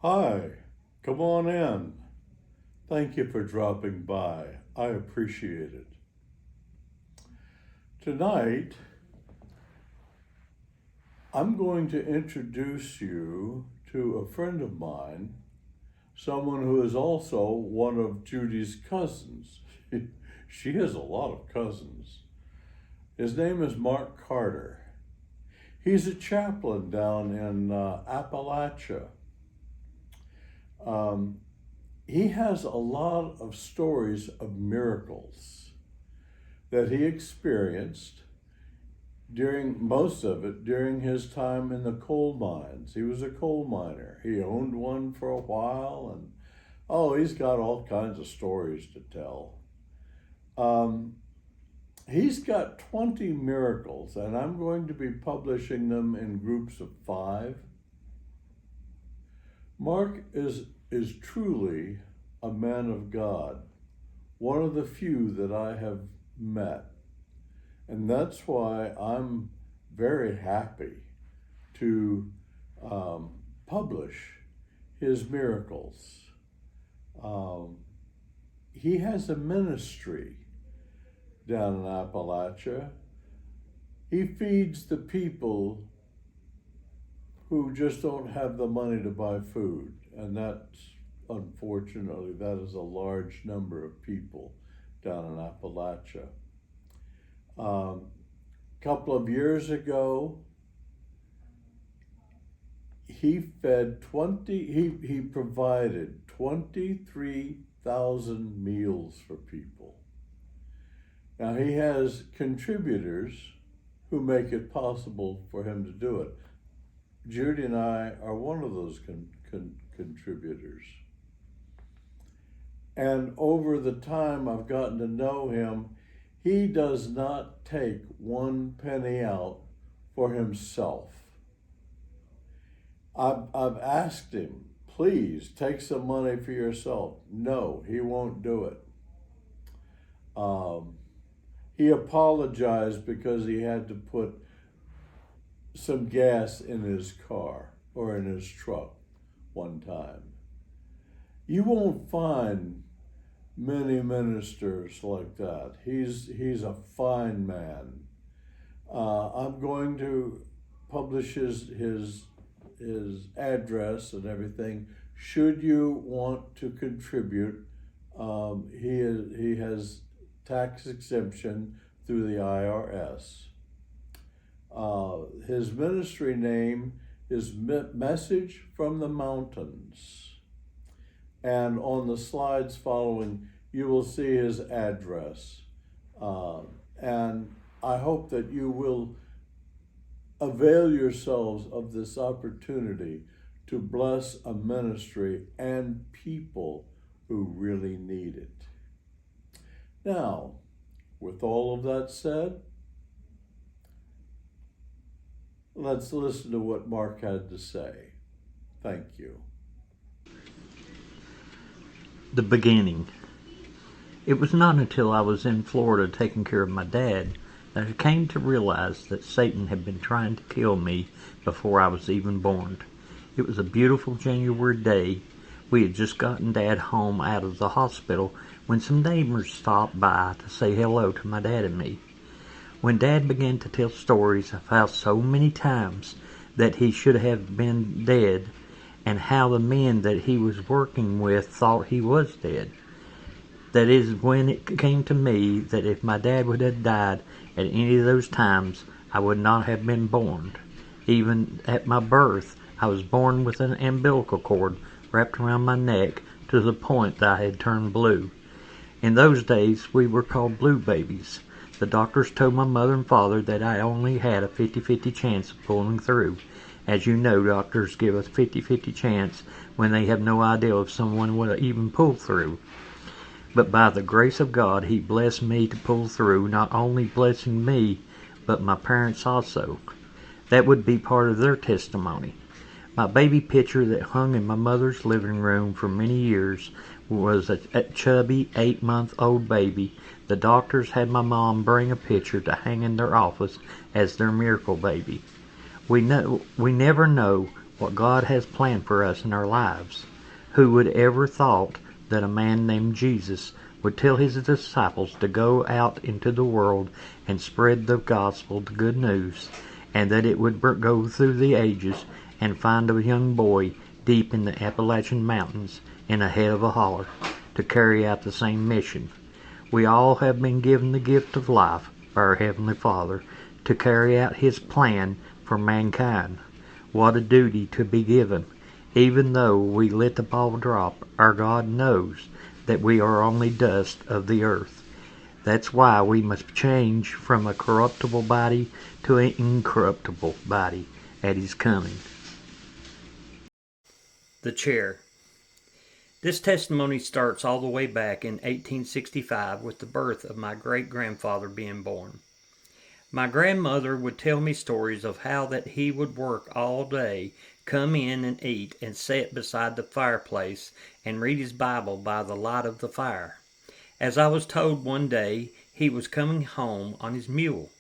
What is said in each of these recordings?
Hi, come on in. Thank you for dropping by. I appreciate it. Tonight, I'm going to introduce you to a friend of mine, someone who is also one of Judy's cousins. She has a lot of cousins. His name is Mark Carter. He's a chaplain down in Appalachia. He has a lot of stories of miracles that he experienced most of it during his time in the coal mines. He was a coal miner. He owned one for a while, and he's got all kinds of stories to tell. He's got 20 miracles, and I'm going to be publishing them in groups of 5. Mark is truly a man of God, one of the few that I have met. And that's why I'm very happy to publish his miracles. He has a ministry down in Appalachia. He feeds the people who just don't have the money to buy food. And unfortunately, that is a large number of people down in Appalachia. Couple of years ago, he provided 23,000 meals for people. Now he has contributors who make it possible for him to do it. Judy and I are one of those contributors. And over the time I've gotten to know him, he does not take one penny out for himself. I've asked him, please take some money for yourself. No, he won't do it. He apologized because he had to put some gas in his car or in his truck one time. You won't find many ministers like that. He's a fine man. I'm going to publish his address and everything. Should you want to contribute, he has tax exemption through the IRS. His ministry name is Message from the Mountains. And on the slides following, you will see his address. And I hope that you will avail yourselves of this opportunity to bless a ministry and people who really need it. Now, with all of that said, let's listen to what Mark had to say. Thank you. The beginning. It was not until I was in Florida taking care of my dad that I came to realize that Satan had been trying to kill me before I was even born. It was a beautiful January day. We had just gotten Dad home out of the hospital when some neighbors stopped by to say hello to my dad and me. When Dad began to tell stories of how so many times that he should have been dead and how the men that he was working with thought he was dead. That is when it came to me that if my dad would have died at any of those times, I would not have been born. Even at my birth, I was born with an umbilical cord wrapped around my neck to the point that I had turned blue. In those days, we were called blue babies. The doctors told my mother and father that I only had a 50-50 chance of pulling through. As you know, doctors give us 50-50 chance when they have no idea if someone will even pull through. But by the grace of God, He blessed me to pull through, not only blessing me, but my parents also. That would be part of their testimony. My baby picture that hung in my mother's living room for many years was a chubby 8-month-old baby. The doctors had my mom bring a picture to hang in their office as their miracle baby. We never know what God has planned for us in our lives. Who would ever thought that a man named Jesus would tell his disciples to go out into the world and spread the gospel, the good news, and that it would go through the ages and find a young boy deep in the Appalachian Mountains in a head of a holler to carry out the same mission. We all have been given the gift of life by our Heavenly Father to carry out His plan for mankind. What a duty to be given. Even though we let the ball drop, our God knows that we are only dust of the earth. That's why we must change from a corruptible body to an incorruptible body at His coming. The chair. This testimony starts all the way back in 1865 with the birth of my great-grandfather being born. My grandmother would tell me stories of how that he would work all day, come in and eat, and sit beside the fireplace and read his Bible by the light of the fire. As I was told one day, he was coming home on his mule,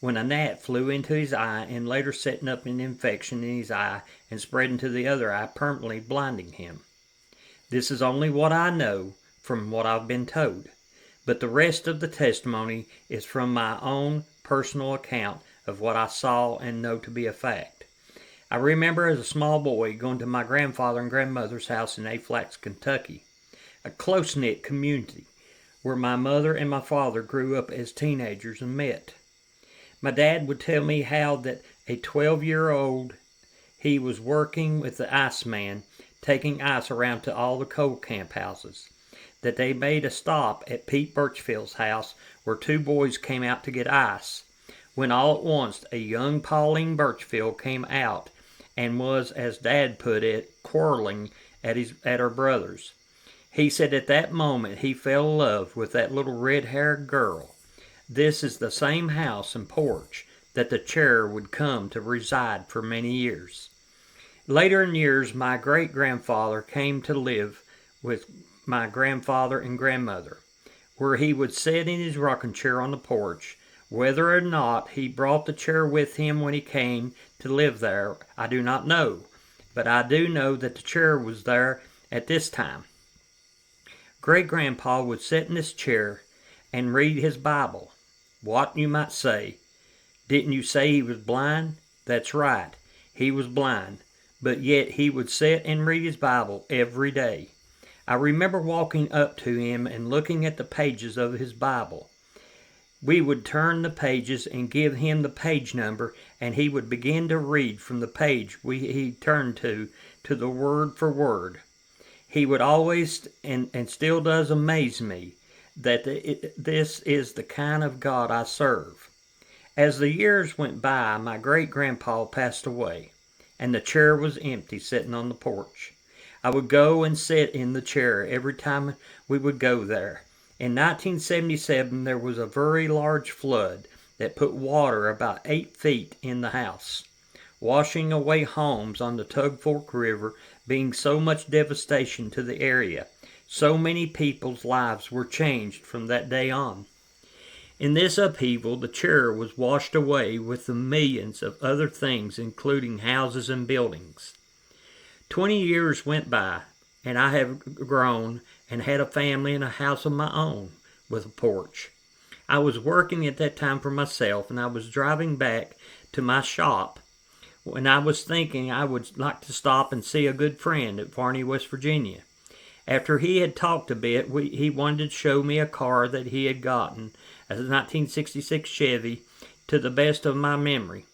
when a gnat flew into his eye and later setting up an infection in his eye and spreading to the other eye, permanently blinding him. This is only what I know from what I've been told, but the rest of the testimony is from my own personal account of what I saw and know to be a fact. I remember as a small boy going to my grandfather and grandmother's house in Aflax, Kentucky, a close-knit community where my mother and my father grew up as teenagers and met. My dad would tell me how that a 12-year-old he was working with the iceman, taking ice around to all the coal camp houses, that they made a stop at Pete Birchfield's house where two boys came out to get ice, when all at once a young Pauline Birchfield came out and was, as Dad put it, quarreling at her brothers. He said at that moment he fell in love with that little red-haired girl. This is the same house and porch that the chair would come to reside for many years. Later in years, my great-grandfather came to live with my grandfather and grandmother, where he would sit in his rocking chair on the porch. Whether or not he brought the chair with him when he came to live there, I do not know, but I do know that the chair was there at this time. Great-grandpa would sit in this chair and read his Bible. What, you might say, didn't you say he was blind? That's right, he was blind, but yet he would sit and read his Bible every day. I remember walking up to him and looking at the pages of his Bible. We would turn the pages and give him the page number, and he would begin to read from the page he turned to the word for word. He would always, and still does amaze me, that this is the kind of God I serve. As the years went by, my great-grandpa passed away, and the chair was empty sitting on the porch. I would go and sit in the chair every time we would go there. In 1977, there was a very large flood that put water about 8 feet in the house, washing away homes on the Tug Fork River, being so much devastation to the area. So many people's lives were changed from that day on. In this upheaval, the chair was washed away with the millions of other things, including houses and buildings. 20 years went by, and I have grown and had a family and a house of my own with a porch. I was working at that time for myself, and I was driving back to my shop when I was thinking I would like to stop and see a good friend at Varney, West Virginia. After he had talked a bit, he wanted to show me a car that he had gotten, a 1966 Chevy, to the best of my memory.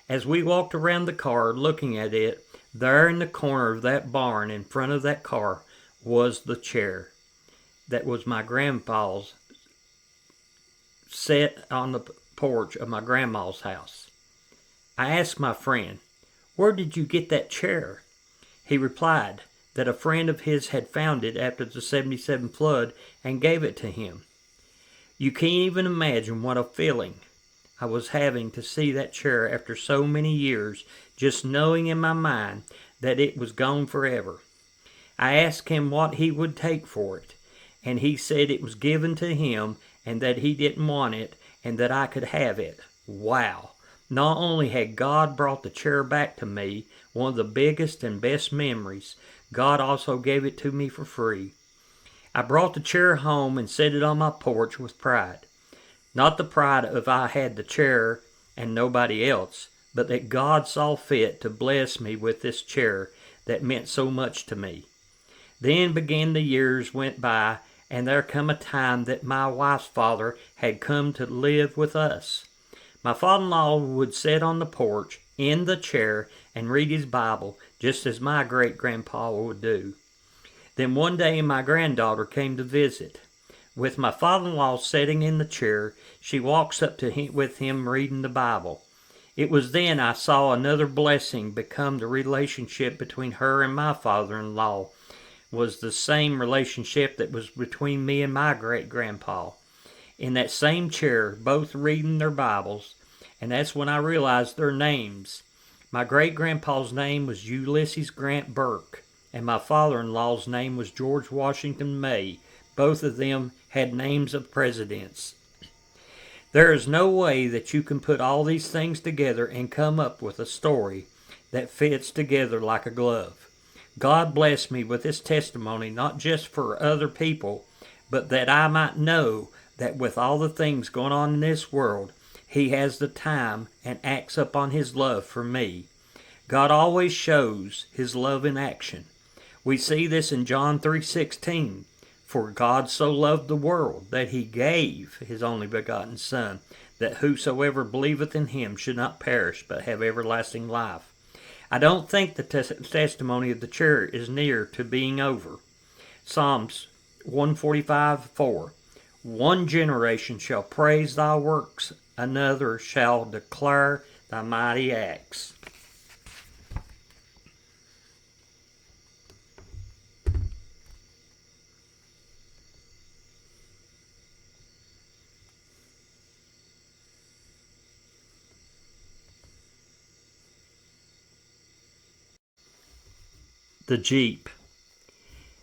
As we walked around the car looking at it, there in the corner of that barn in front of that car was the chair that was my grandpa's, set on the porch of my grandma's house. I asked my friend, "Where did you get that chair?" He replied that a friend of his had found it after the 77 flood and gave it to him. You can't even imagine what a feeling I was having to see that chair after so many years, just knowing in my mind that it was gone forever. I asked him what he would take for it, and he said it was given to him and that he didn't want it and that I could have it. Wow! Not only had God brought the chair back to me one of the biggest and best memories. God also gave it to me for free. I brought the chair home and set it on my porch with pride. Not the pride of I had the chair and nobody else, but that God saw fit to bless me with this chair that meant so much to me. Then began the years went by, and there come a time that my wife's father had come to live with us. My father-in-law would sit on the porch, in the chair, and read his Bible, just as my great-grandpa would do. Then one day my granddaughter came to visit. With my father-in-law sitting in the chair, she walks up to him with him reading the Bible. It was then I saw another blessing become the relationship between her and my father-in-law was the same relationship that was between me and my great-grandpa. In that same chair, both reading their Bibles, and that's when I realized their names. My great-grandpa's name was Ulysses Grant Burke, and my father-in-law's name was George Washington May. Both of them had names of presidents. There is no way that you can put all these things together and come up with a story that fits together like a glove. God blessed me with this testimony not just for other people, but that I might know that with all the things going on in this world, He has the time and acts upon His love for me. God always shows His love in action. We see this in John 3:16. For God so loved the world that He gave His only begotten Son, that whosoever believeth in Him should not perish but have everlasting life. I don't think the testimony of the chair is near to being over. Psalms 145:4. One generation shall praise thy works, another shall declare thy mighty acts. The Jeep.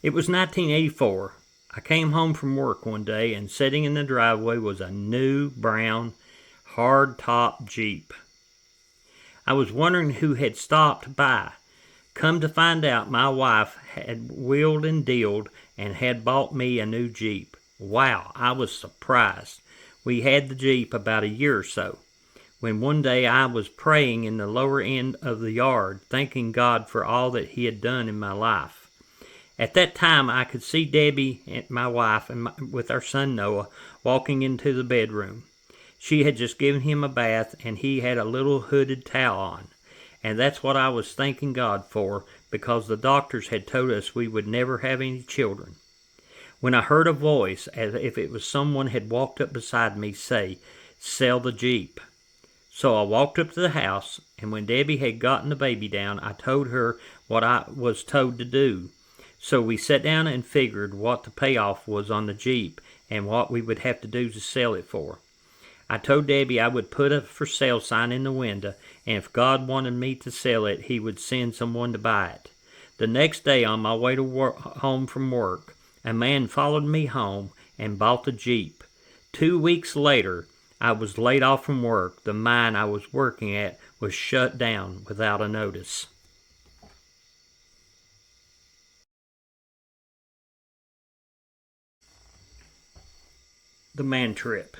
It was 1984. I came home from work one day, and sitting in the driveway was a new, brown, hard-top Jeep. I was wondering who had stopped by. Come to find out, my wife had wheeled and dealed and had bought me a new Jeep. Wow, I was surprised. We had the Jeep about a year or so, when one day I was praying in the lower end of the yard, thanking God for all that He had done in my life. At that time, I could see Debbie, and my wife, and with our son Noah, walking into the bedroom. She had just given him a bath, and he had a little hooded towel on. And that's what I was thanking God for, because the doctors had told us we would never have any children. When I heard a voice, as if it was someone had walked up beside me, say, "Sell the Jeep." So I walked up to the house, and when Debbie had gotten the baby down, I told her what I was told to do. So we sat down and figured what the payoff was on the Jeep and what we would have to do to sell it for. I told Debbie I would put a for sale sign in the window, and if God wanted me to sell it, He would send someone to buy it. The next day on my way to home from work, a man followed me home and bought the Jeep. 2 weeks later, I was laid off from work. The mine I was working at was shut down without a notice. The man trip.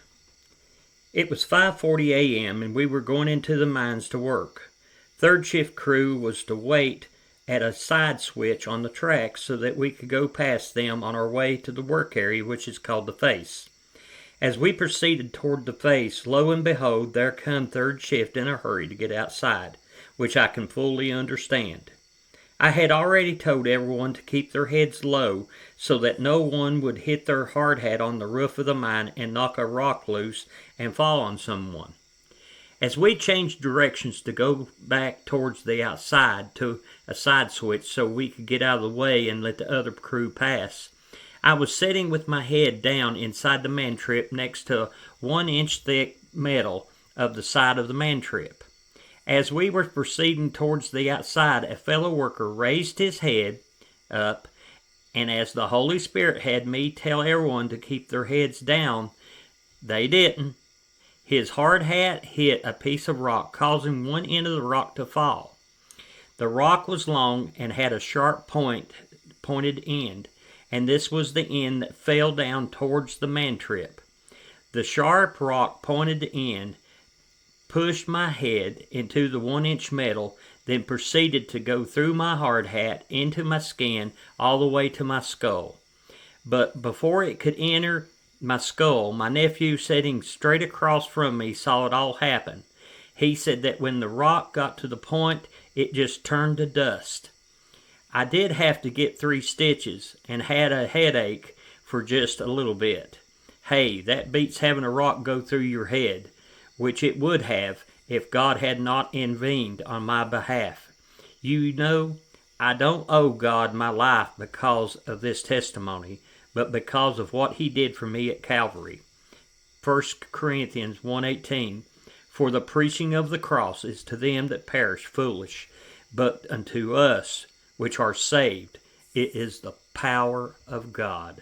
It was 5:40 a.m. and we were going into the mines to work. Third shift crew was to wait at a side switch on the tracks so that we could go past them on our way to the work area, which is called the face. As we proceeded toward the face, lo and behold, there come third shift in a hurry to get outside, which I can fully understand. I had already told everyone to keep their heads low so that no one would hit their hard hat on the roof of the mine and knock a rock loose and fall on someone. As we changed directions to go back towards the outside to a side switch so we could get out of the way and let the other crew pass, I was sitting with my head down inside the man trip next to 1-inch thick metal of the side of the man trip. As we were proceeding towards the outside, a fellow worker raised his head up, and as the Holy Spirit had me tell everyone to keep their heads down, they didn't. His hard hat hit a piece of rock, causing one end of the rock to fall. The rock was long and had a sharp pointed end, and this was the end that fell down towards the man-trip. The sharp rock pointed end pushed my head into the 1-inch metal, then proceeded to go through my hard hat, into my skin, all the way to my skull. But before it could enter my skull, my nephew, sitting straight across from me, saw it all happen. He said that when the rock got to the point, it just turned to dust. I did have to get 3 stitches and had a headache for just a little bit. Hey, that beats having a rock go through your head, which it would have if God had not intervened on my behalf. You know, I don't owe God my life because of this testimony, but because of what he did for me at Calvary. 1 Corinthians 1:18, for the preaching of the cross is to them that perish foolish, but unto us which are saved it is the power of God.